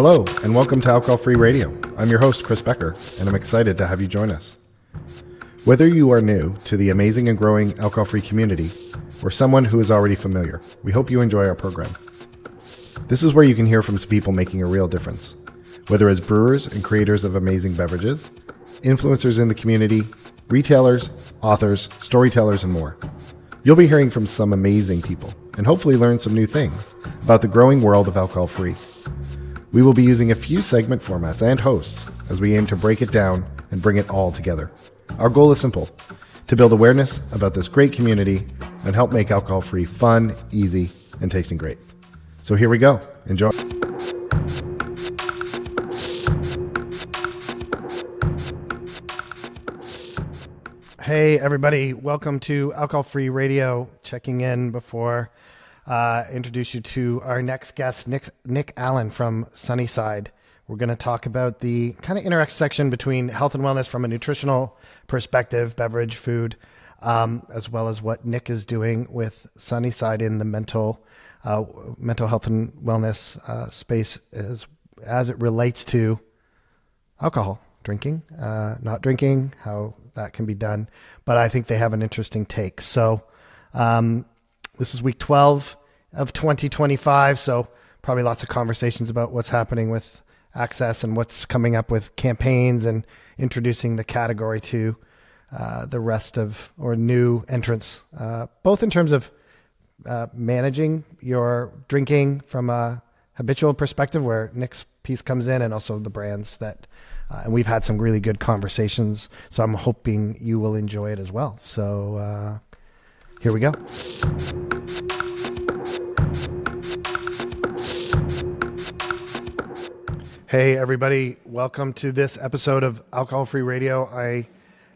Hello, and welcome to Alcohol-Free Radio. I'm your host, Chris Becker, and I'm excited to have you join us. Whether you are new to the amazing and growing alcohol-free community, or someone who is already familiar, we hope you enjoy our program. This is where you can hear from some people making a real difference, whether as brewers and creators of amazing beverages, influencers in the community, retailers, authors, storytellers, and more. You'll be hearing from some amazing people, and hopefully learn some new things about the growing world of alcohol-free. We will be using a few segment formats and hosts as we aim to break it down and bring it all together. Our goal is simple: to build awareness about this great community and help make alcohol-free fun, easy, and tasting great. So here we go. Enjoy. Hey everybody, welcome to Alcohol-Free Radio. Checking in before introduce you to our next guest, Nick Allen from Sunnyside. We're going to talk about the kind of intersection between health and wellness from a nutritional perspective, beverage, food, as well as what Nick is doing with Sunnyside in the mental health and wellness space as it relates to alcohol, drinking, not drinking, how that can be done. But I think they have an interesting take. So this is week 12 of 2025. So probably lots of conversations about what's happening with access and what's coming up with campaigns and introducing the category to the rest of or new entrants, both in terms of managing your drinking from a habitual perspective where Nick's piece comes in, and also the brands that, and we've had some really good conversations. So I'm hoping you will enjoy it as well. So here we go. Hey everybody, welcome to this episode of Alcohol-Free Radio. I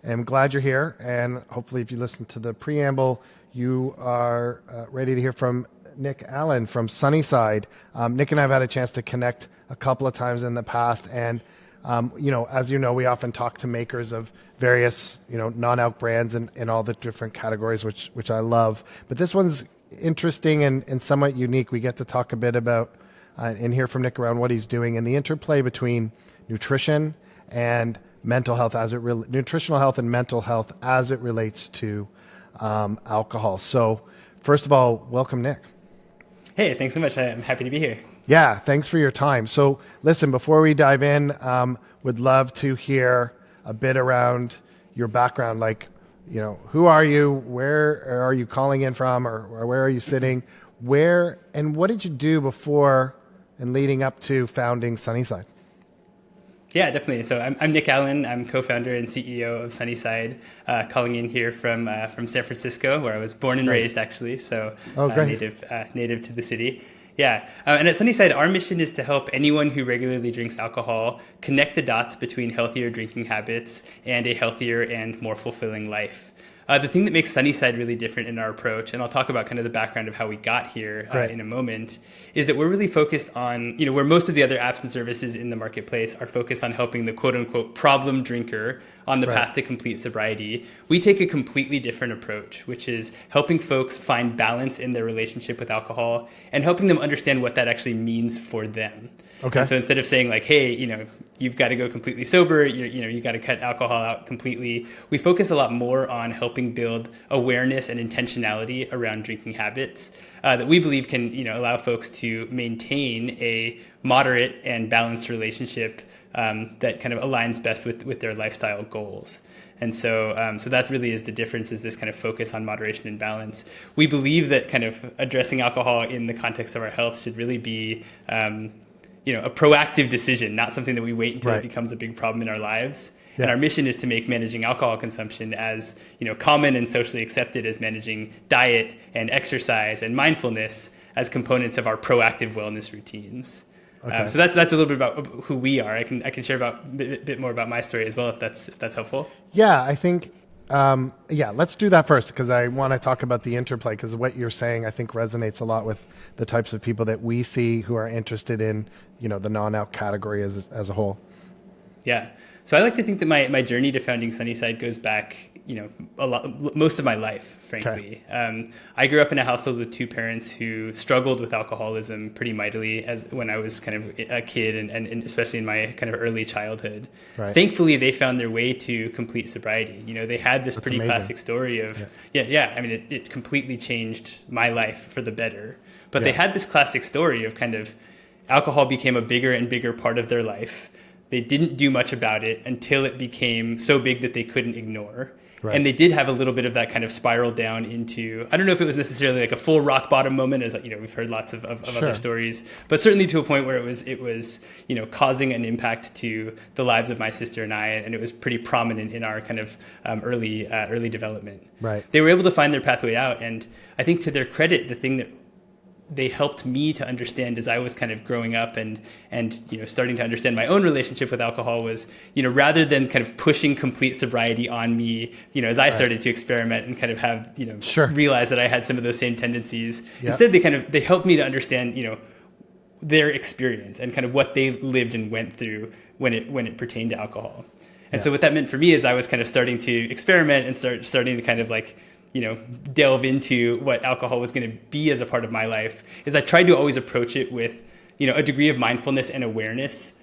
am glad you're here, and hopefully if you listen to the preamble, you are ready to hear from Nick Allen from Sunnyside. Nick and I have had a chance to connect a couple of times in the past, and as you know, we often talk to makers of various, non-alc brands in all the different categories, which I love. But this one's interesting and somewhat unique. We get to talk a bit about and hear from Nick around what he's doing and the interplay between nutrition and mental health nutritional health and mental health as it relates to alcohol. So first of all, welcome, Nick. Hey, thanks so much. I'm happy to be here. Yeah, thanks for your time. So listen, before we dive in, would love to hear a bit around your background. Like, who are you? Where are you calling in from, or where are you sitting? Where and what did you do before and leading up to founding Sunnyside? Yeah, definitely. So I'm Nick Allen. I'm co-founder and CEO of Sunnyside, calling in here from San Francisco, where I was born and raised, actually. So native to the city. Yeah. And at Sunnyside, our mission is to help anyone who regularly drinks alcohol connect the dots between healthier drinking habits and a healthier and more fulfilling life. The thing that makes Sunnyside really different in our approach, and I'll talk about kind of the background of how we got here in a moment, is that we're really focused on, where most of the other apps and services in the marketplace are focused on helping the quote unquote problem drinker on the path to complete sobriety. We take a completely different approach, which is helping folks find balance in their relationship with alcohol and helping them understand what that actually means for them. Okay. And so instead of saying like, hey, you've got to go completely sober, you got to cut alcohol out completely, we focus a lot more on helping build awareness and intentionality around drinking habits that we believe can, allow folks to maintain a moderate and balanced relationship that kind of aligns best with their lifestyle goals. And so that really is the difference, is this kind of focus on moderation and balance. We believe that kind of addressing alcohol in the context of our health should really be a proactive decision, not something that we wait until it becomes a big problem in our lives. Yeah. And our mission is to make managing alcohol consumption as, common and socially accepted as managing diet and exercise and mindfulness as components of our proactive wellness routines. Okay. So that's a little bit about who we are. I can share a bit more about my story as well, if that's helpful. Yeah, I think let's do that first, because I want to talk about the interplay, because what you're saying I think resonates a lot with the types of people that we see who are interested in the non-alc category as a whole. Yeah. So I like to think that my journey to founding Sunnyside goes back, most of my life, frankly. Okay. I grew up in a household with two parents who struggled with alcoholism pretty mightily when I was kind of a kid and especially in my kind of early childhood. Right. Thankfully, they found their way to complete sobriety. They had this pretty classic story of, I mean, it completely changed my life for the better. But they had this classic story of kind of alcohol became a bigger and bigger part of their life. They didn't do much about it until it became so big that they couldn't ignore. Right. And they did have a little bit of that kind of spiral down into, I don't know if it was necessarily like a full rock bottom moment, as we've heard lots of other stories, but certainly to a point where it was causing an impact to the lives of my sister and I, and it was pretty prominent in our kind of early development. Right. They were able to find their pathway out, and I think to their credit, the thing that they helped me to understand as I was kind of growing up and starting to understand my own relationship with alcohol was, rather than kind of pushing complete sobriety on me, as I started to experiment and kind of have, realize that I had some of those same tendencies. Yep. Instead, they helped me to understand, their experience and kind of what they lived and went through when it pertained to alcohol. And so what that meant for me is I was kind of starting to experiment and starting to kind of delve into what alcohol was going to be as a part of my life, is I tried to always approach it with, a degree of mindfulness and awareness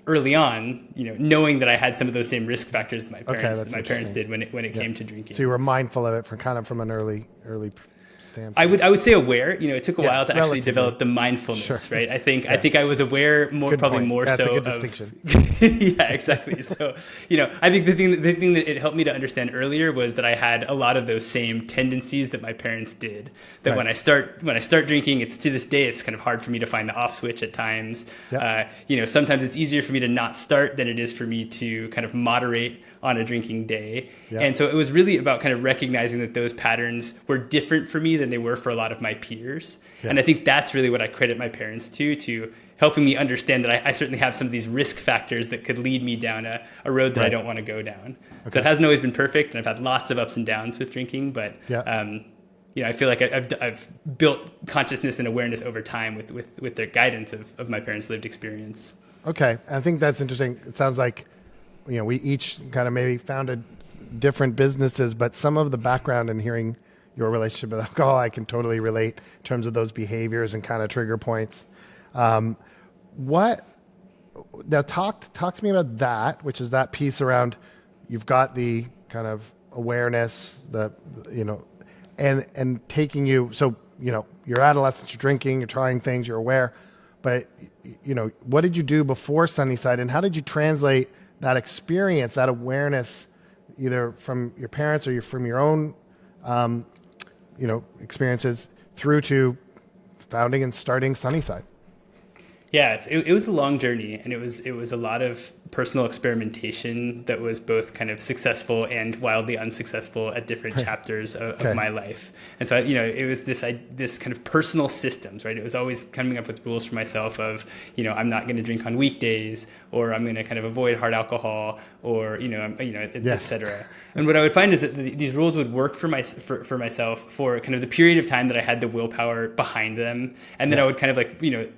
early on, knowing that I had some of those same risk factors that my parents did when it came to drinking. So you were mindful of it from an early standpoint. I would say aware. It took a while to actually develop the mindfulness, right? I think I was aware more That's so a good distinction. Yeah, exactly. So, I think the thing that it helped me to understand earlier was that I had a lot of those same tendencies that my parents did. That when I start drinking, it's to this day it's kind of hard for me to find the off switch at times. Yep. Sometimes it's easier for me to not start than it is for me to kind of moderate on a drinking day. Yep. And so it was really about kind of recognizing that those patterns were different for me than they were for a lot of my peers. Yep. And I think that's really what I credit my parents to helping me understand that I certainly have some of these risk factors that could lead me down a road that I don't want to go down. Okay. So it hasn't always been perfect, and I've had lots of ups and downs with drinking, but I feel like I've built consciousness and awareness over time with their guidance of my parents' lived experience. Okay, I think that's interesting. It sounds like we each kind of maybe founded different businesses, but some of the background in hearing your relationship with alcohol, I can totally relate in terms of those behaviors and kind of trigger points. Now talk to me about that, which is that piece around you've got the kind of awareness, and taking you. So you're adolescent, you're drinking, you're trying things, you're aware, but what did you do before Sunnyside, and how did you translate that experience, that awareness, either from your parents or from your own, experiences through to founding and starting Sunnyside? Yeah, it was a long journey, and it was a lot of personal experimentation that was both kind of successful and wildly unsuccessful at different chapters of my life. And so, it was this kind of personal systems, right? It was always coming up with rules for myself of, I'm not going to drink on weekdays, or I'm going to kind of avoid hard alcohol, or, et cetera. And what I would find is that these rules would work for myself for kind of the period of time that I had the willpower behind them. And then I would kind of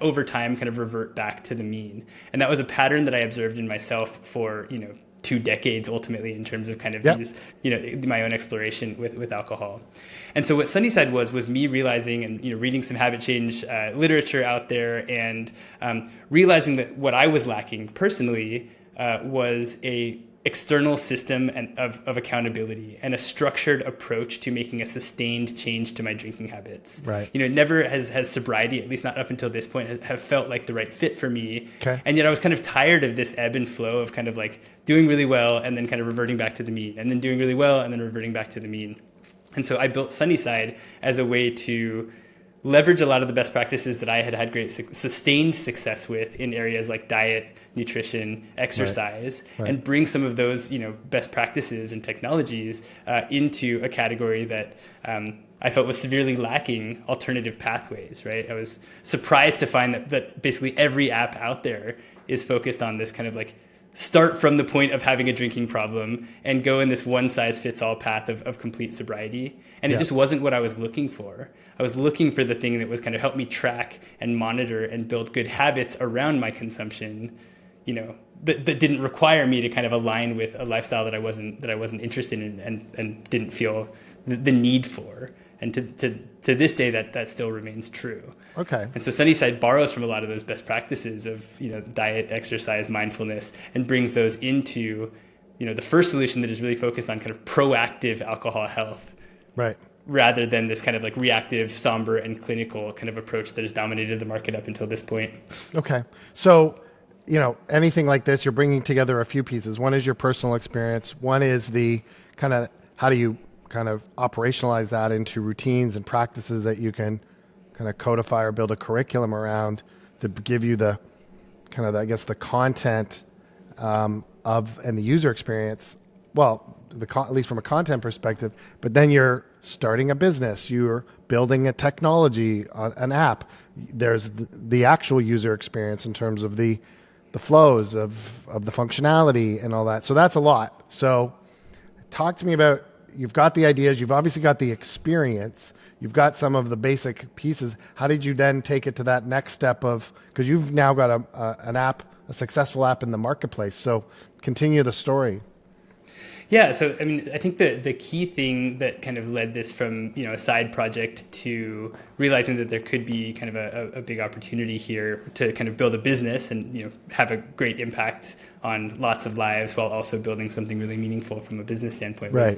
over time kind of revert back to the mean. And that was a pattern that I observed in myself for, 2 decades ultimately, in terms of kind of these, my own exploration with alcohol. And so what Sunnyside was me realizing and, reading some habit change literature out there, and realizing that what I was lacking personally was a external system of accountability and a structured approach to making a sustained change to my drinking habits. Right. Never has sobriety, at least not up until this point, have felt like the right fit for me. Okay. And yet I was kind of tired of this ebb and flow of kind of doing really well and then kind of reverting back to the mean, and then doing really well and then reverting back to the mean. And so I built Sunnyside as a way to leverage a lot of the best practices that I had great sustained success with in areas like diet, nutrition, exercise, and bring some of those, best practices and technologies into a category that I felt was severely lacking alternative pathways, right? I was surprised to find that basically every app out there is focused on this kind of start from the point of having a drinking problem and go in this one-size-fits-all path of complete sobriety. And it just wasn't what I was looking for. I was looking for the thing that was kind of help me track and monitor and build good habits around my consumption, that didn't require me to kind of align with a lifestyle that I wasn't interested in and didn't feel the need for. And to this day, that still remains true. Okay. And so Sunnyside borrows from a lot of those best practices of, diet, exercise, mindfulness, and brings those into, the first solution that is really focused on kind of proactive alcohol health. Right. Rather than this kind of like reactive, somber, and clinical kind of approach that has dominated the market up until this point. Okay. So, anything like this, you're bringing together a few pieces. One is your personal experience. One is the kind of, how do you kind of operationalize that into routines and practices that you can kind of codify or build a curriculum around to give you the kind of, I guess, the content and the user experience. Well, at least from a content perspective, but then you're starting a business, you're building a technology, an app. There's the actual user experience in terms of the flows of the functionality and all that. So that's a lot. So talk to me about, you've got the ideas, you've obviously got the experience, you've got some of the basic pieces. How did you then take it to that next step of, because you've now got an app, a successful app in the marketplace. So continue the story. Yeah, so I mean, I think the key thing that kind of led this from a side project to realizing that there could be kind of a big opportunity here to kind of build a business and have a great impact on lots of lives while also building something really meaningful from a business standpoint was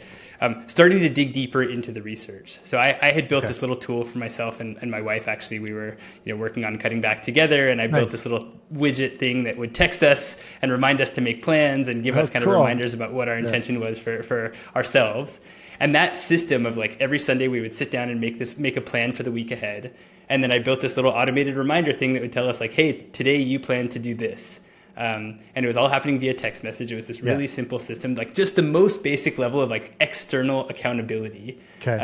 starting to dig deeper into the research. So I had built this little tool for myself and my wife. Actually, we were working on cutting back together, and I built this little widget thing that would text us and remind us to make plans and give us kind of reminders about what our intention was for ourselves. And that system of like every Sunday we would sit down and make a plan for the week ahead. And then I built this little automated reminder thing that would tell us like, hey, today you plan to do this. And it was all happening via text message. It was this really simple system, like just the most basic level of like external accountability. Okay.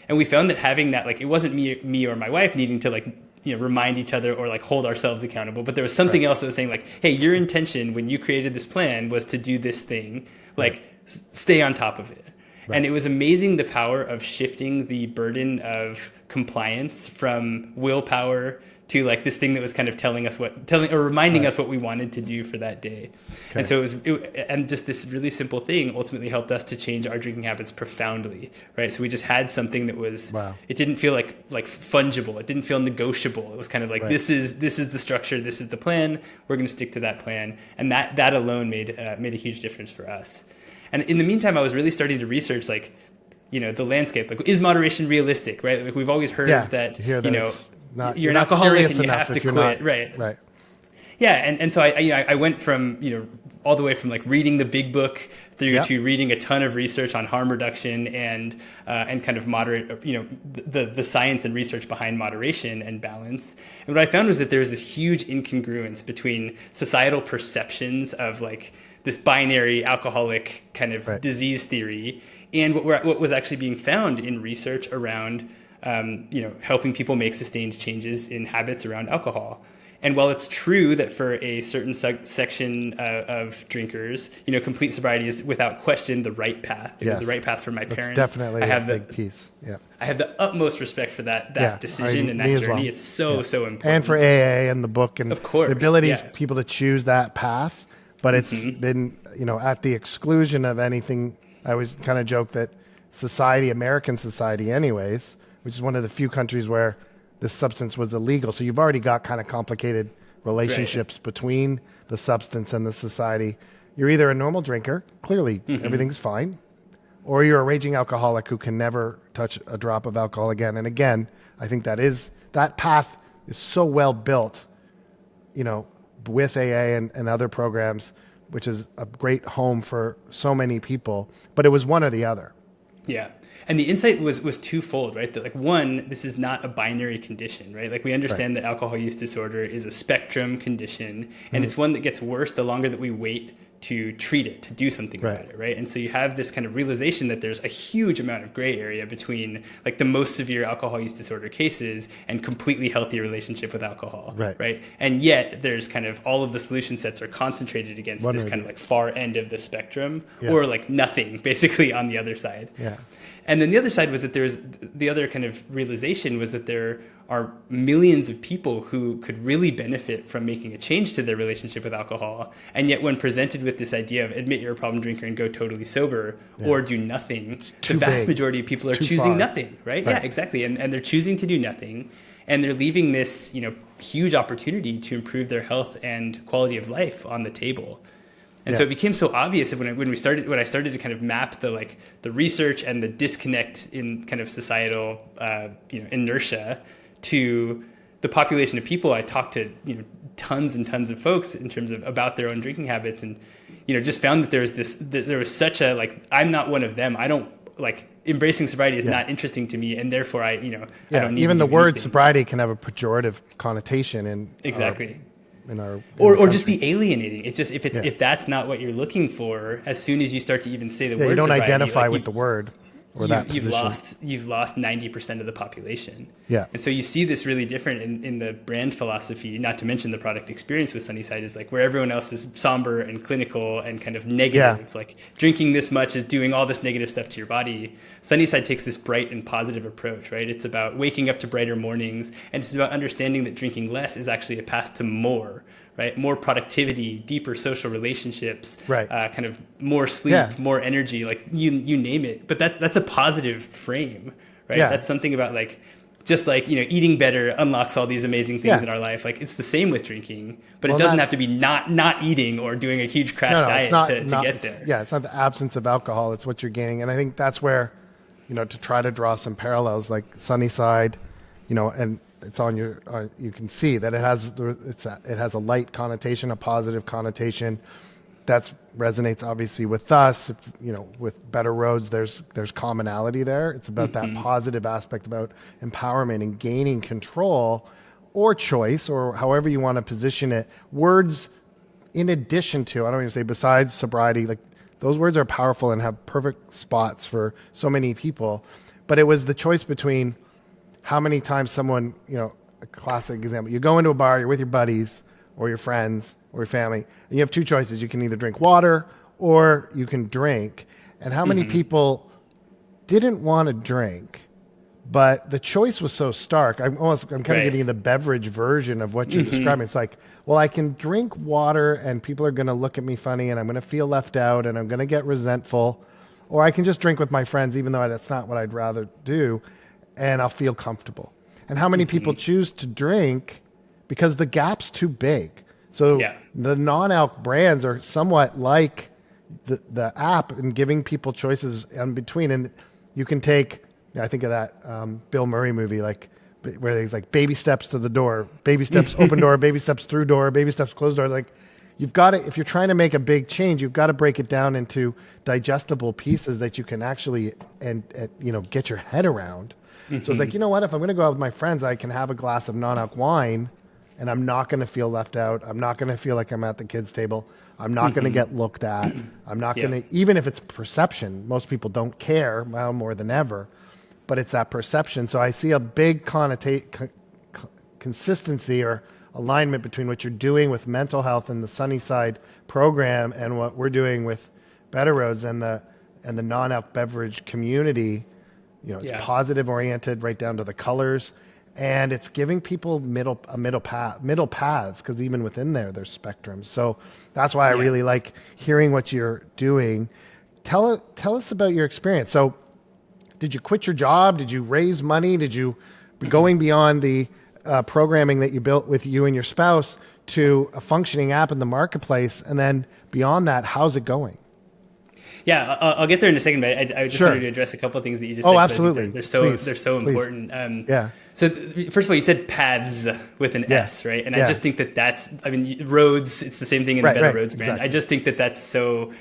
And we found that having that, like, it wasn't me or my wife needing to like, remind each other or like hold ourselves accountable, but there was something else that was saying like, hey, your intention when you created this plan was to do this thing, like stay on top of it. Right. And it was amazing the power of shifting the burden of compliance from willpower to like this thing that was kind of reminding us what we wanted to do for that day. Okay. And so and just this really simple thing ultimately helped us to change our drinking habits profoundly, right? So we just had something that was, it didn't feel like fungible. It didn't feel negotiable. It was kind of like, this is the structure, this is the plan. We're going to stick to that plan. And that alone made a huge difference for us. And in the meantime, I was really starting to research the landscape. Like, is moderation realistic, right? Like we've always heard that, you're an alcoholic and you have to quit. Right. Yeah. And so I went from, all the way from like reading the big book through to reading a ton of research on harm reduction and kind of moderate, the science and research behind moderation and balance. And what I found was that there was this huge incongruence between societal perceptions of like this binary alcoholic kind of disease theory and what was actually being found in research around helping people make sustained changes in habits around alcohol. And while it's true that for a certain section of drinkers, complete sobriety is without question the right path. It was the right path for my parents. Definitely a big piece. Yeah, I have the utmost respect for that decision and that journey. Well. It's so important. And for AA and the book and of course, the ability of people to choose that path. But it's been, at the exclusion of anything. I always kind of joke that American society anyways, which is one of the few countries where this substance was illegal. So you've already got kind of complicated relationships between the substance and the society. You're either a normal drinker, clearly everything's fine, or you're a raging alcoholic who can never touch a drop of alcohol again. And again, I think that path is so well built, with AA and other programs, which is a great home for so many people, but it was one or the other. Yeah. And the insight was twofold, right? That like, one, this is not a binary condition, right? Like we understand that alcohol use disorder is a spectrum condition, and it's one that gets worse the longer that we wait to treat it, to do something about it, right? And so you have this kind of realization that there's a huge amount of gray area between like the most severe alcohol use disorder cases and completely healthy relationship with alcohol, right? And yet there's kind of all of the solution sets are concentrated against this kind of like far end of the spectrum, or like nothing basically on the other side. Yeah. And then the other side was that the other kind of realization was that there are millions of people who could really benefit from making a change to their relationship with alcohol. And yet when presented with this idea of admit you're a problem drinker and go totally sober or do nothing, the vast majority of people are choosing nothing, right? Yeah, exactly. And they're choosing to do nothing. And they're leaving this, huge opportunity to improve their health and quality of life on the table. And so it became so obvious when I started to kind of map the research and the disconnect in kind of societal inertia to the population of people. I talked to tons and tons of folks in terms of about their own drinking habits, and just found that there was such a I'm not one of them. I don't embracing sobriety is not interesting to me, and therefore I don't need even to the word anything. Sobriety can have a pejorative connotation in or just be alienating. It's just if that's not what you're looking for, as soon as you start to even say the word you don't sobriety, identify with the word or that position. You've lost 90% of the population. Yeah. And so you see this really different in the brand philosophy, not to mention the product experience with Sunnyside is where everyone else is somber and clinical and kind of negative, drinking this much is doing all this negative stuff to your body. Sunnyside takes this bright and positive approach, right? It's about waking up to brighter mornings, and it's about understanding that drinking less is actually a path to more. Right, more productivity, deeper social relationships, kind of more sleep, more energy, you name it. But that's a positive frame, right? Yeah. That's something about eating better unlocks all these amazing things in our life. It's the same with drinking, but it doesn't have to be not eating or doing a huge crash diet to get there. Yeah, it's not the absence of alcohol; it's what you're gaining. And I think that's where, to try to draw some parallels, like Sunnyside, and it's on your. You can see that it has a light connotation, a positive connotation. That resonates obviously with us. With Better Roads, there's commonality there. It's about that positive aspect about empowerment and gaining control, or choice, or however you want to position it. Words, in addition to, I don't even say besides sobriety, those words are powerful and have perfect spots for so many people. But it was the choice between how many times someone, a classic example, you go into a bar, you're with your buddies or your friends or your family, and you have two choices. You can either drink water or you can drink. And how many people didn't want to drink, but the choice was so stark. I'm kind of giving you the beverage version of what you're describing. It's I can drink water and people are going to look at me funny and I'm going to feel left out and I'm going to get resentful, or I can just drink with my friends, even though that's not what I'd rather do, and I'll feel comfortable. And how many people choose to drink because the gap's too big? So the non-alc brands are somewhat like the app in giving people choices in between. And you can take, I think of that Bill Murray movie, where there's baby steps to the door, baby steps open door, baby steps through door, baby steps closed door. You've got to, if you're trying to make a big change, you've got to break it down into digestible pieces that you can actually get your head around. So it's what, if I'm going to go out with my friends, I can have a glass of non-alc wine and I'm not going to feel left out. I'm not going to feel like I'm at the kids' table. I'm not going to get looked at. I'm not going to, even if it's perception, most people don't care now more than ever, but it's that perception. So I see a big consistency or alignment between what you're doing with mental health and the Sunnyside program and what we're doing with Better Roads and the non-alc beverage community. It's positive oriented right down to the colors, and it's giving people middle paths, because even within there's spectrums. So that's why I really like hearing what you're doing. Tell us about your experience. So did you quit your job? Did you raise money? Did you going beyond the programming that you built with you and your spouse to a functioning app in the marketplace? And then beyond that, how's it going? Yeah, I'll get there in a second, but I just wanted to address a couple of things that you just said. Oh, absolutely. They're so important. So first of all, you said paths with an S, right? And I just think that's, roads, it's the same thing in the Better Roads brand. Exactly. I just think that that's so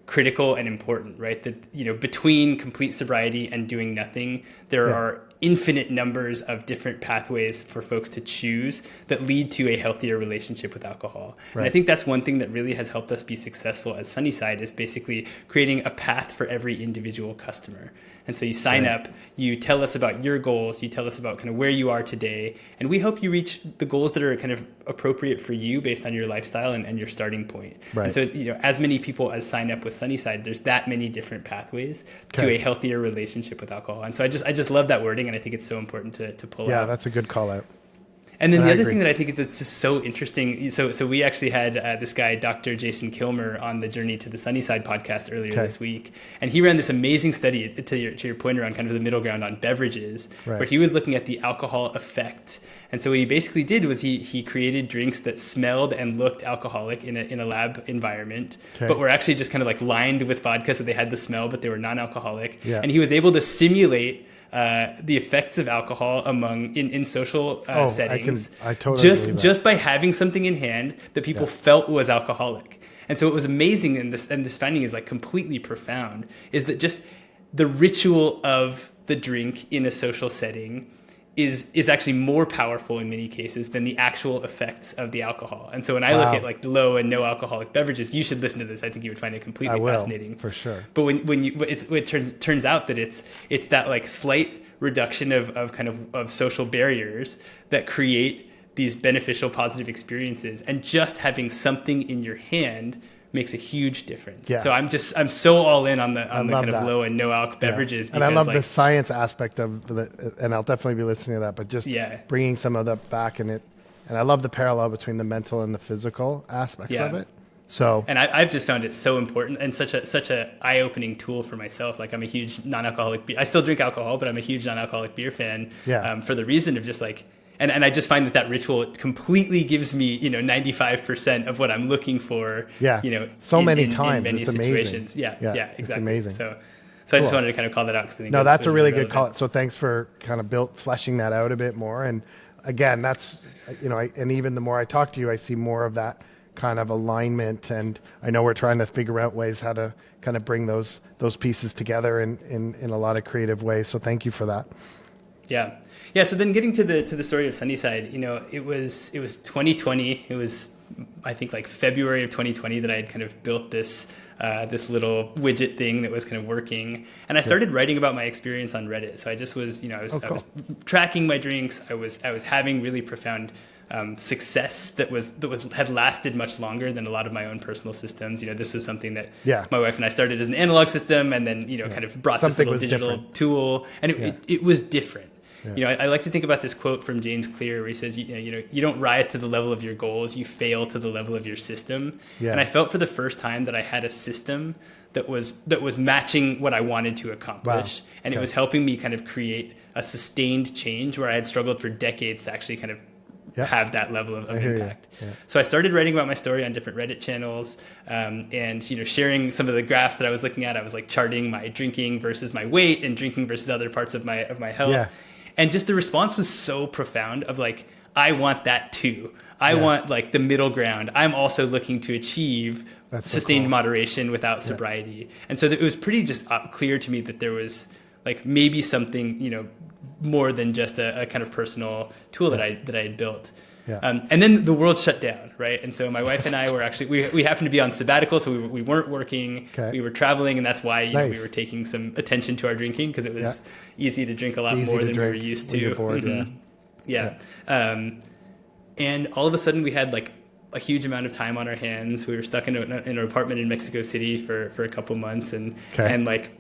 critical and important, right? That, between complete sobriety and doing nothing, there are infinite numbers of different pathways for folks to choose that lead to a healthier relationship with alcohol. Right. And I think that's one thing that really has helped us be successful as Sunnyside, is basically creating a path for every individual customer. And so you sign up, you tell us about your goals, you tell us about kind of where you are today, and we help you reach the goals that are kind of appropriate for you based on your lifestyle and your starting point. And so, as many people as sign up with Sunnyside, there's that many different pathways to a healthier relationship with alcohol. And so I just love that wording, and I think it's so important to pull out. Yeah, that's a good call out. And then the other thing that I think that's just so interesting, so we actually had this guy, Dr. Jason Kilmer, on the Journey to the Sunnyside podcast earlier this week. And he ran this amazing study, to your point around kind of the middle ground on beverages, where he was looking at the alcohol effect. And so what he basically did was he created drinks that smelled and looked alcoholic in a lab environment, but were actually just kind of like lined with vodka, so they had the smell, but they were non-alcoholic. Yeah. And he was able to simulate the effects of alcohol in social settings. I totally just by having something in hand that people felt was alcoholic. And so it was amazing, and this finding is like completely profound, is that just the ritual of the drink in a social setting is actually more powerful in many cases than the actual effects of the alcohol. And so when I look at like low and no alcoholic beverages, you should listen to this. I think you would find it completely fascinating. For sure. But it turns out that it's that like slight reduction of social barriers that create these beneficial positive experiences, and just having something in your hand makes a huge difference. Yeah. So I'm so all in on the kind of low and no alc beverages. And I love the science aspect of and I'll definitely be listening to that, but just bringing some of that back in it. And I love the parallel between the mental and the physical aspects of it. So, and I've just found it so important and such a eye-opening tool for myself. Like, I'm a huge non-alcoholic beer. I still drink alcohol, but I'm a huge non-alcoholic beer fan. For the reason of just like, and I just find that ritual completely gives me, 95% of what I'm looking for. So many times. In many it's situations. Amazing. Exactly. It's amazing. So I just wanted to kind of call that out. No, that's a really good call. So thanks for kind of fleshing that out a bit more. And again, that's, and even the more I talk to you, I see more of that kind of alignment. And I know we're trying to figure out ways how to kind of bring those pieces together in a lot of creative ways. So thank you for that. Yeah. So then getting to the story of Sunnyside, it was 2020. It was, I think, like February of 2020 that I had kind of built this little widget thing that was kind of working. And I started writing about my experience on Reddit. So I just was, I was tracking my drinks. I was having really profound success that had lasted much longer than a lot of my own personal systems. This was something that my wife and I started as an analog system, and then kind of brought something this little digital tool, and it was different. I like to think about this quote from James Clear where he says, you don't rise to the level of your goals, you fail to the level of your system. And I felt for the first time that I had a system that was matching what I wanted to accomplish. And it was helping me kind of create a sustained change where I had struggled for decades to actually kind of have that level of impact. So I started writing about my story on different Reddit channels, and sharing some of the graphs that I was looking at. I was like charting my drinking versus my weight and drinking versus other parts of my health. And just the response was so profound of like, I want that too. I want like the middle ground. I'm also looking to achieve sustained moderation without sobriety. And so it was pretty just clear to me that there was like maybe something, more than just a kind of personal tool that I had built. And then the world shut down, right? And so my wife and I were actually, we happened to be on sabbatical, so we weren't working. We were traveling, and that's why we were taking some attention to our drinking, because it was easy to drink a lot more than we were used to. Bored, And all of a sudden we had like a huge amount of time on our hands. We were stuck in an apartment in Mexico City for a couple months, and like,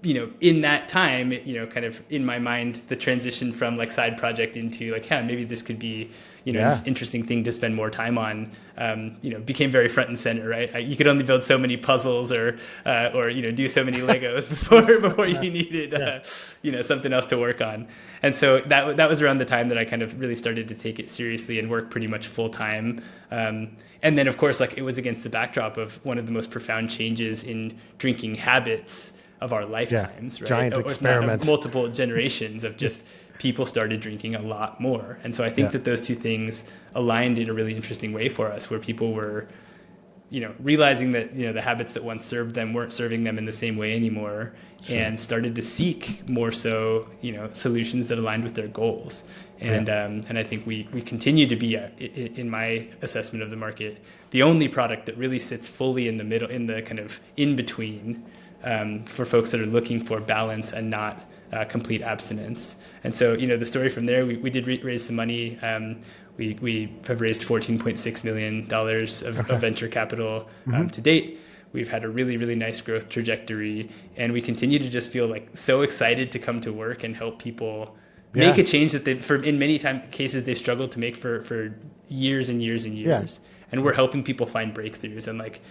in that time, kind of in my mind, the transition from like side project into like, maybe this could be, an interesting thing to spend more time on, became very front and center, right? You could only build so many puzzles or do so many Legos before you needed, something else to work on. And so that was around the time that I kind of really started to take it seriously and work pretty much full time. And then of course, like, it was against the backdrop of one of the most profound changes in drinking habits of our lifetimes, right? Giant experiment. Multiple generations of just people started drinking a lot more. And so I think that those two things aligned in a really interesting way for us, where people were, realizing that, the habits that once served them weren't serving them in the same way anymore, and started to seek more so, solutions that aligned with their goals. And I think we continue to be, in my assessment of the market, the only product that really sits fully in the middle, in the kind of in between for folks that are looking for balance and not complete abstinence. And so, the story from there, we did raise some money. We have raised $14.6 million of venture capital to date. We've had a really, really nice growth trajectory, and we continue to just feel like so excited to come to work and help people make a change that in many cases they struggled to make for years and years and years. And we're helping people find breakthroughs. And like,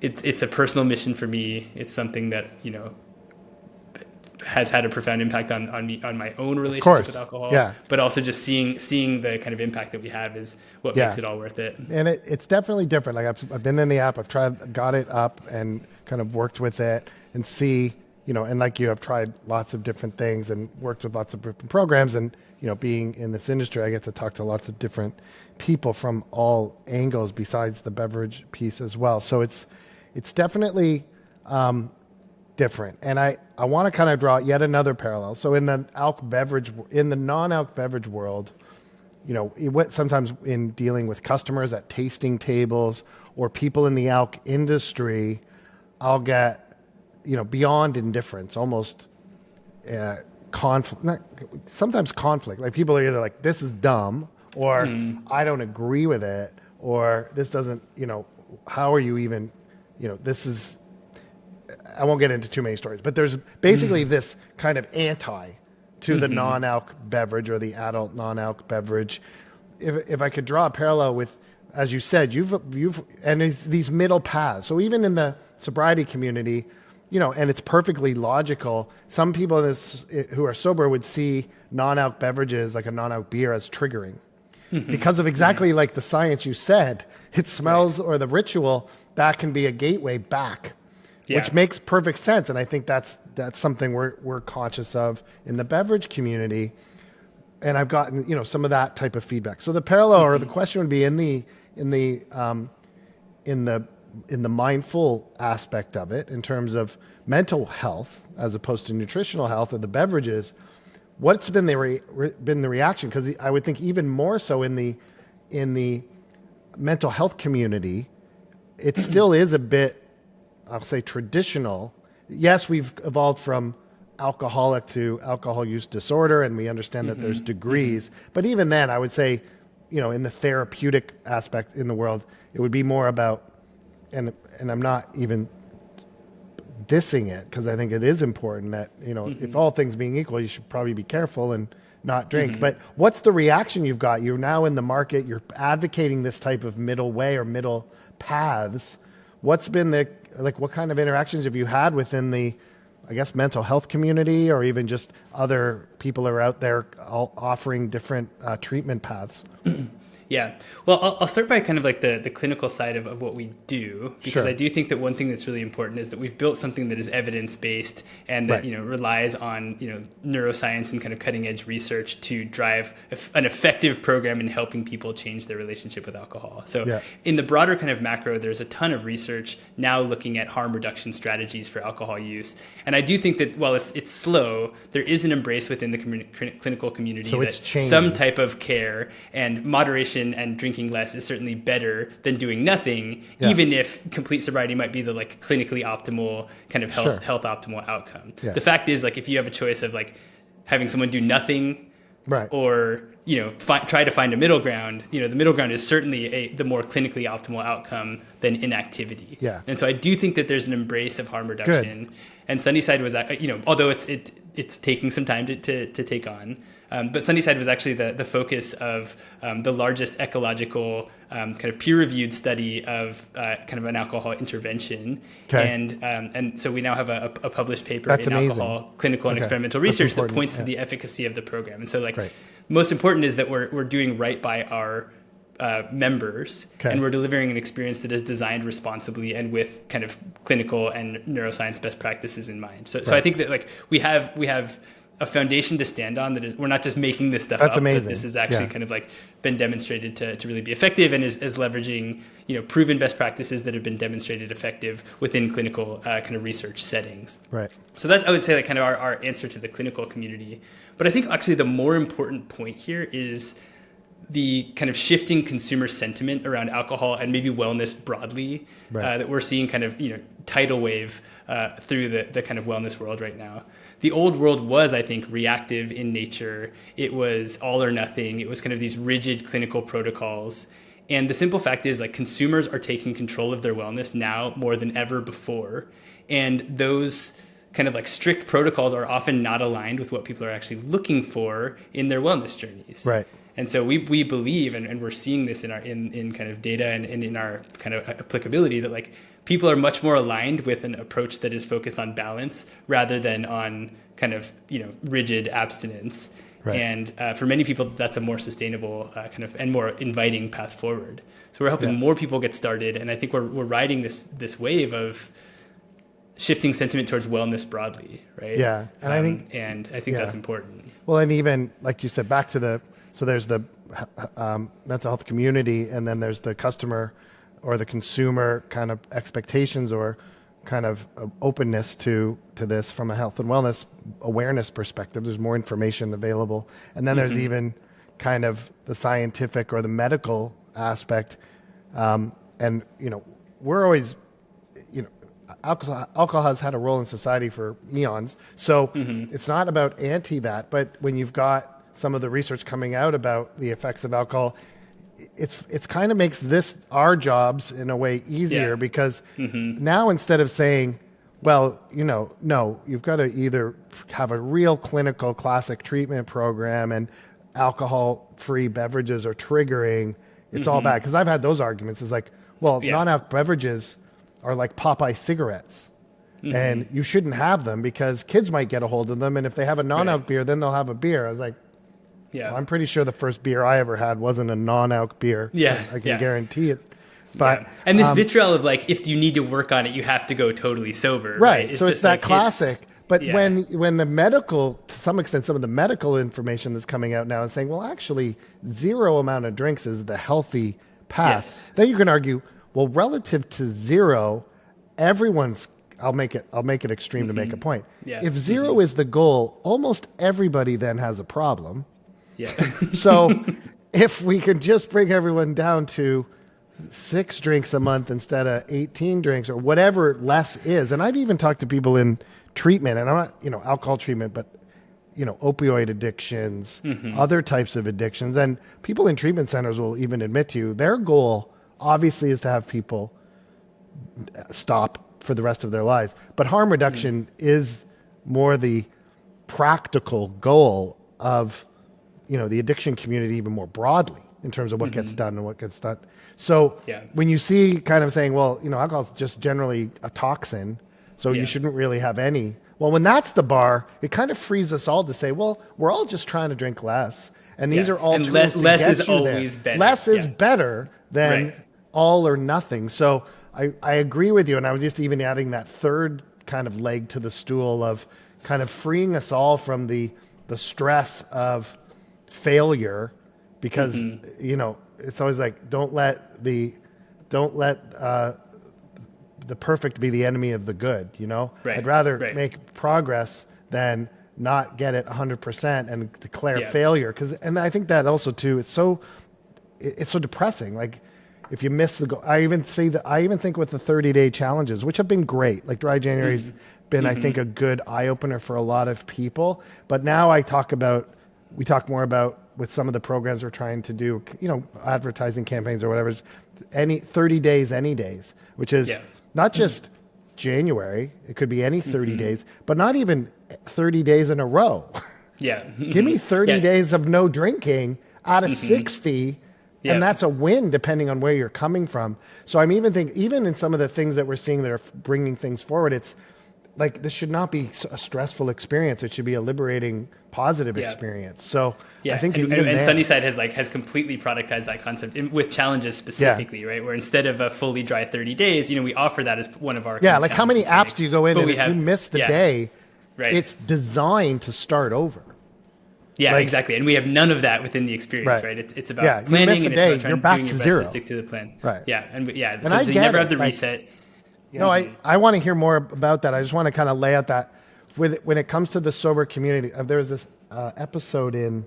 it's a personal mission for me. It's something that, has had a profound impact on me, on my own relationship with alcohol. But also just seeing the kind of impact that we have is what makes it all worth it. And it's definitely different. Like I've been in the app, got it up and kind of worked with it and see, and like you, I've tried lots of different things and worked with lots of different programs. And, being in this industry, I get to talk to lots of different people from all angles besides the beverage piece as well. So it's definitely different. And I want to kind of draw yet another parallel. So in the non-alc beverage world, sometimes in dealing with customers at tasting tables or people in the alc industry, I'll get, beyond indifference, almost conflict. Sometimes conflict. Like people are either like, this is dumb, or I don't agree with it, or this doesn't, how are you even, this is, I won't get into too many stories, but there's basically this kind of anti to the non-alc beverage or the adult non-alc beverage. If I could draw a parallel with, as you said, you've and these middle paths. So even in the sobriety community, and it's perfectly logical. Some people who are sober would see non-alc beverages like a non-alc beer as triggering because of exactly like the science you said. It smells or the ritual that can be a gateway back. Which makes perfect sense, and I think that's something we're conscious of in the beverage community, and I've gotten some of that type of feedback. So the parallel or the question would be in the mindful aspect of it, in terms of mental health as opposed to nutritional health of the beverages. What's been the reaction? Because I would think even more so in the mental health community, it still is a bit, I'll say, traditional. Yes, we've evolved from alcoholic to alcohol use disorder, and we understand that there's degrees. But even then, I would say, in the therapeutic aspect in the world, it would be more about, and I'm not even dissing it, because I think it is important that, if all things being equal, you should probably be careful and not drink. But what's the reaction you've got? You're now in the market, you're advocating this type of middle way or middle paths. What's been what kind of interactions have you had within the, I guess, mental health community, or even just other people who are out there all offering different treatment paths? Yeah. Well, I'll start by kind of like the clinical side of what we do, because I do think that one thing that's really important is that we've built something that is evidence-based and that, relies on, neuroscience and kind of cutting edge research to drive an effective program in helping people change their relationship with alcohol. So in the broader kind of macro, there's a ton of research now looking at harm reduction strategies for alcohol use. And I do think that while it's slow, there is an embrace within the clinical community that some type of care and moderation and drinking less is certainly better than doing nothing, even if complete sobriety might be the like clinically optimal kind of health optimal outcome. The fact is, like, if you have a choice of like having someone do nothing, or try to find a middle ground, the middle ground is certainly the more clinically optimal outcome than inactivity. And so I do think that there's an embrace of harm reduction. And Sunnyside was, although it's taking some time to take on, but Sunnyside was actually the focus of the largest ecological kind of peer-reviewed study of kind of an alcohol intervention. And so we now have a published paper in alcohol clinical and experimental research that points to the efficacy of the program. And so most important is that we're doing right by our members, and we're delivering an experience that is designed responsibly and with kind of clinical and neuroscience best practices in mind. So I think that like we have a foundation to stand on that is, we're not just making this stuff up. That this is actually kind of like been demonstrated to really be effective, and is leveraging proven best practices that have been demonstrated effective within clinical kind of research settings. So that's, I would say, like kind of our answer to the clinical community. But I think actually the more important point here is the kind of shifting consumer sentiment around alcohol and maybe wellness broadly that we're seeing kind of, tidal wave through the kind of wellness world right now. The old world was, I think, reactive in nature. It was all or nothing. It was kind of these rigid clinical protocols. And the simple fact is, like, consumers are taking control of their wellness now more than ever before. And those kind of like strict protocols are often not aligned with what people are actually looking for in their wellness journeys. Right. And so we believe, and we're seeing this in kind of data and in our kind of applicability, that like people are much more aligned with an approach that is focused on balance rather than on kind of, rigid abstinence. Right. And for many people, that's a more sustainable kind of and more inviting path forward. So we're hoping more people get started. And I think we're riding this wave of shifting sentiment towards wellness broadly, right? Yeah. And I think that's important. Well, and even like you said, back to so there's the mental health community, and then there's the customer or the consumer kind of expectations or kind of openness to this from a health and wellness awareness perspective. There's more information available. And then there's even kind of the scientific or the medical aspect. And, we're always, alcohol has had a role in society for eons. So it's not about that, but when you've got some of the research coming out about the effects of alcohol, it's kind of makes our jobs in a way easier because now instead of saying, well, no, you've got to either have a real clinical classic treatment program and alcohol-free beverages are triggering, it's all bad. Because I've had those arguments. It's like, well, non-alc beverages are like Popeye cigarettes. And you shouldn't have them because kids might get a hold of them. And if they have a non-alc beer, then they'll have a beer. I was like, well, I'm pretty sure the first beer I ever had wasn't a non-alc beer. Yeah. I can guarantee it. But and this vitriol of like, if you need to work on it, you have to go totally sober. Right. So it's that like, classic. But when the medical, to some extent, some of the medical information that's coming out now is saying, well, actually, zero amount of drinks is the healthy path. Yes. Then you can argue, well, relative to zero, everyone's. I'll make it extreme to make a point. Yeah. If zero is the goal, almost everybody then has a problem. Yeah. So if we could just bring everyone down to 6 drinks a month instead of 18 drinks or whatever less is, and I've even talked to people in treatment, and I'm not, alcohol treatment, but, opioid addictions, other types of addictions, and people in treatment centers will even admit to you, their goal obviously is to have people stop for the rest of their lives. But harm reduction is more the practical goal of, the addiction community even more broadly in terms of what gets done and what gets done. So when you see kind of saying, well, alcohol is just generally a toxin, so you shouldn't really have any. Well, when that's the bar, it kind of frees us all to say, well, we're all just trying to drink less. And these are all tools to less get is you always there. better. Less is better than all or nothing. So I agree with you. And I was just even adding that third kind of leg to the stool of kind of freeing us all from the stress of failure, because, it's always like, don't let the perfect be the enemy of the good, Right. I'd rather make progress than not get it 100% and declare failure. And I think that also too, it's so depressing. Like, if you miss the goal, I even think with the 30-day challenges, which have been great, like Dry January's been, I think, a good eye opener for a lot of people. But now we talk more about with some of the programs we're trying to do, advertising campaigns or whatever, any 30 days, any days, which is not just January. It could be any 30 days, but not even 30 days in a row. Yeah. Give me 30 days of no drinking out of 60. And that's a win depending on where you're coming from. So I'm even in some of the things that we're seeing that are bringing things forward, it's like, this should not be a stressful experience. It should be a liberating, positive experience. So I think and Sunnyside has completely productized that concept with challenges specifically, right? Where instead of a fully dry 30 days, we offer that as one of our like how many apps do you go in and if you miss the day, it's designed to start over. Yeah, exactly. And we have none of that within the experience, right? It's about planning and it's about doing your best to stick to the plan. Right. Yeah. So you never have the reset. No, I want to hear more about that. I just want to kind of lay out that when it comes to the sober community, there was this episode in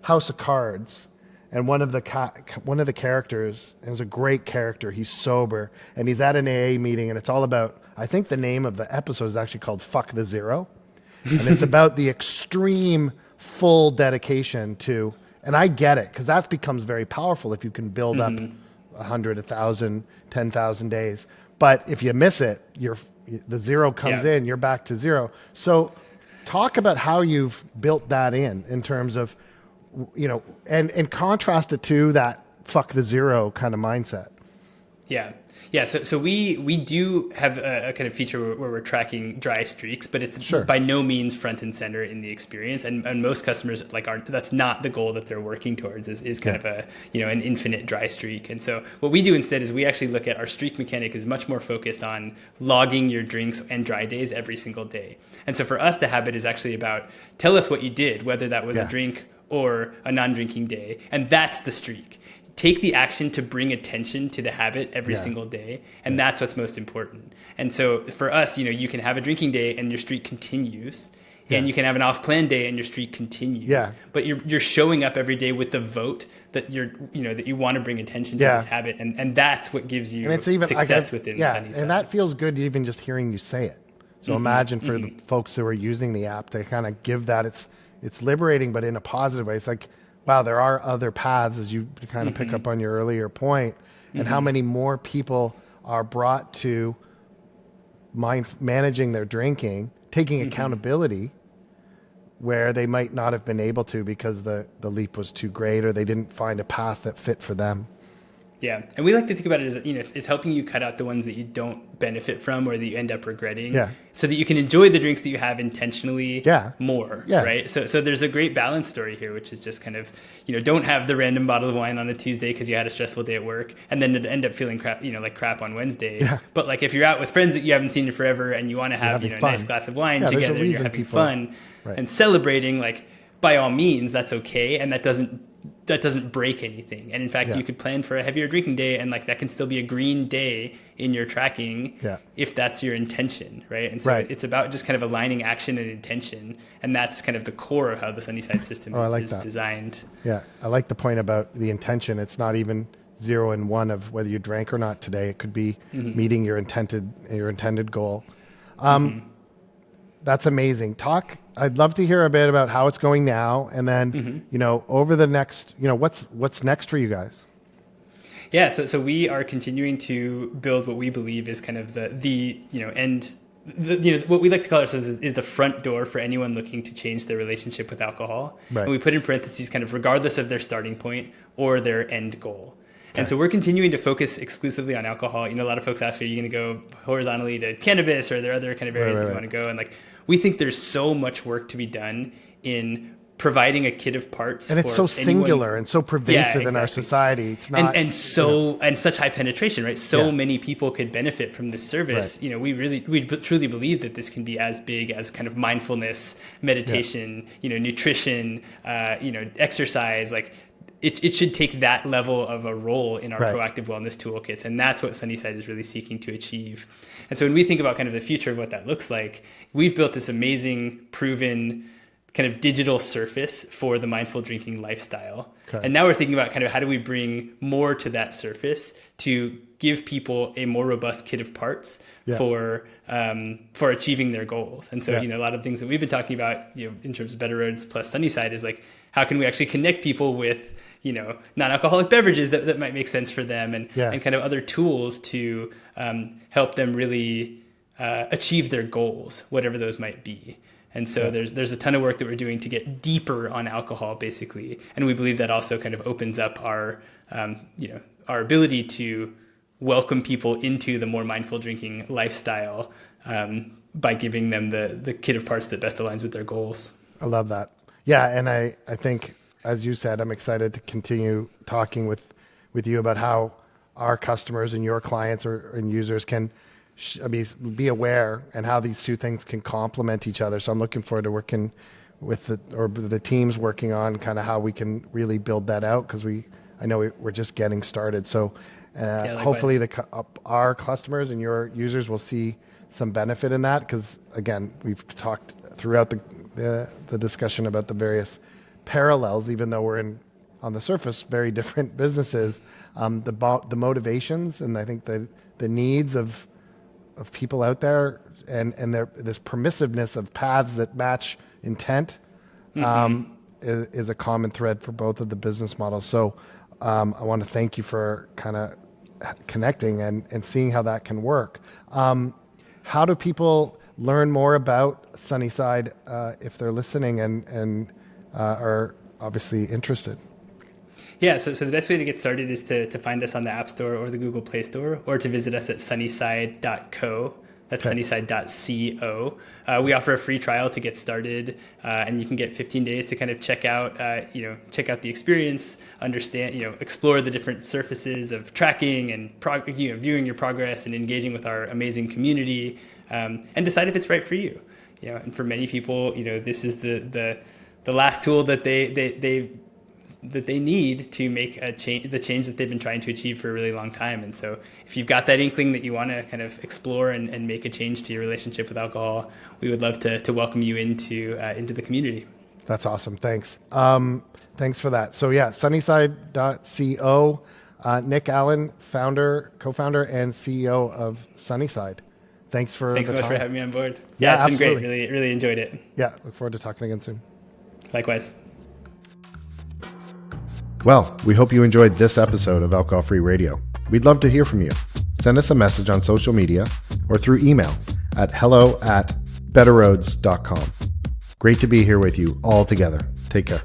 House of Cards, and one of the characters, and it's a great character. He's sober, and he's at an AA meeting, and it's all about. I think the name of the episode is actually called "Fuck the Zero," and it's about the extreme full dedication to. And I get it, because that becomes very powerful if you can build up 100, 1,000, 10,000 days. But if you miss it, the zero comes in, you're back to zero. So talk about how you've built that in terms of, and contrast it to that fuck the zero kind of mindset. Yeah. Yeah, so we do have a kind of feature where we're tracking dry streaks, but it's by no means front and center in the experience, and most customers that's not the goal that they're working towards is kind of an infinite dry streak. And so what we do instead is we actually look at our streak mechanic is much more focused on logging your drinks and dry days every single day. And so for us, the habit is actually about tell us what you did, whether that was a drink or a non-drinking day, and that's the streak. Take the action to bring attention to the habit every single day. And that's what's most important. And so for us, you can have a drinking day and your streak continues. And you can have an off-plan day and your streak continues. Yeah. But you're showing up every day with the vote that that you want to bring attention to this habit. And that's what gives you success within Sunnyside. And that feels good even just hearing you say it. So imagine for the folks who are using the app to kind of give that, it's liberating, but in a positive way. It's like, wow, there are other paths, as you kind of pick up on your earlier point, and how many more people are brought to managing their drinking, taking accountability where they might not have been able to because the leap was too great or they didn't find a path that fit for them. Yeah, and we like to think about it as it's helping you cut out the ones that you don't benefit from or that you end up regretting, so that you can enjoy the drinks that you have intentionally more, right? So there's a great balance story here, which is just kind of don't have the random bottle of wine on a Tuesday because you had a stressful day at work, and then end up feeling crap, like crap on Wednesday. Yeah. But like if you're out with friends that you haven't seen in forever and you want to have a nice glass of wine together, and you're having fun and celebrating, like by all means that's okay, and that doesn't break anything. And in fact, you could plan for a heavier drinking day, and like that can still be a green day in your tracking if that's your intention, right? And so it's about just kind of aligning action and intention, and that's kind of the core of how the Sunnyside system is designed. Yeah, I like the point about the intention. It's not even 0 and 1 of whether you drank or not today. It could be meeting your intended goal. That's amazing. I'd love to hear a bit about how it's going now, and then over the next, what's next for you guys? Yeah, so we are continuing to build what we believe is kind of the what we like to call ourselves is the front door for anyone looking to change their relationship with alcohol. Right. And we put in parentheses kind of regardless of their starting point or their end goal. And so we're continuing to focus exclusively on alcohol. A lot of folks ask, are you going to go horizontally to cannabis, or are there other kind of areas that you want to go? And like, we think there's so much work to be done in providing a kit of parts. And it's so singular and so pervasive in our society. It's not, and such high penetration, right? So many people could benefit from this service. Right. We truly believe that this can be as big as kind of mindfulness, meditation, nutrition, exercise, like. It should take that level of a role in our proactive wellness toolkits. And that's what Sunnyside is really seeking to achieve. And so when we think about kind of the future of what that looks like, we've built this amazing, proven kind of digital surface for the mindful drinking lifestyle. Okay. And now we're thinking about kind of how do we bring more to that surface to give people a more robust kit of parts for achieving their goals. And so, a lot of things that we've been talking about, in terms of Better Roads plus Sunnyside is like, how can we actually connect people with non-alcoholic beverages that might make sense for them, and kind of other tools to help them really achieve their goals, whatever those might be. And so there's a ton of work that we're doing to get deeper on alcohol, basically. And we believe that also kind of opens up our ability to welcome people into the more mindful drinking lifestyle by giving them the kit of parts that best aligns with their goals. I love that. Yeah, and I think, as you said, I'm excited to continue talking with you about how our customers and your clients and users can be aware, and how these two things can complement each other. So I'm looking forward to working with the teams working on kind of how we can really build that out, because I know we're just getting started. So hopefully our customers and your users will see some benefit in that, because again, we've talked throughout the discussion about the various parallels, even though we're in on the surface, very different businesses, the motivations and I think the needs of people out there and this permissiveness of paths that match intent is a common thread for both of the business models. So I want to thank you for kind of connecting and seeing how that can work. How do people learn more about Sunnyside if they're listening and are obviously interested? Yeah, so the best way to get started is to find us on the App Store or the Google Play Store, or to visit us at sunnyside.co. That's sunnyside.co. We offer a free trial to get started, and you can get 15 days to kind of check out the experience, understand, explore the different surfaces of tracking and viewing your progress and engaging with our amazing community, and decide if it's right for you. And for many people, this is the last tool that they need to make the change that they've been trying to achieve for a really long time. And so if you've got that inkling that you want to kind of explore and make a change to your relationship with alcohol, we would love to welcome you into the community. That's awesome. Thanks. Thanks for that. So yeah, sunnyside.co, Nick Allen, co-founder and CEO of Sunnyside. Thanks so much for having me on board. Yeah, it's absolutely. been great. Really enjoyed it. Yeah. Look forward to talking again soon. Likewise. Well, we hope you enjoyed this episode of Alcohol Free Radio. We'd love to hear from you. Send us a message on social media or through email at hello@betterroads.com. Great to be here with you all together. Take care.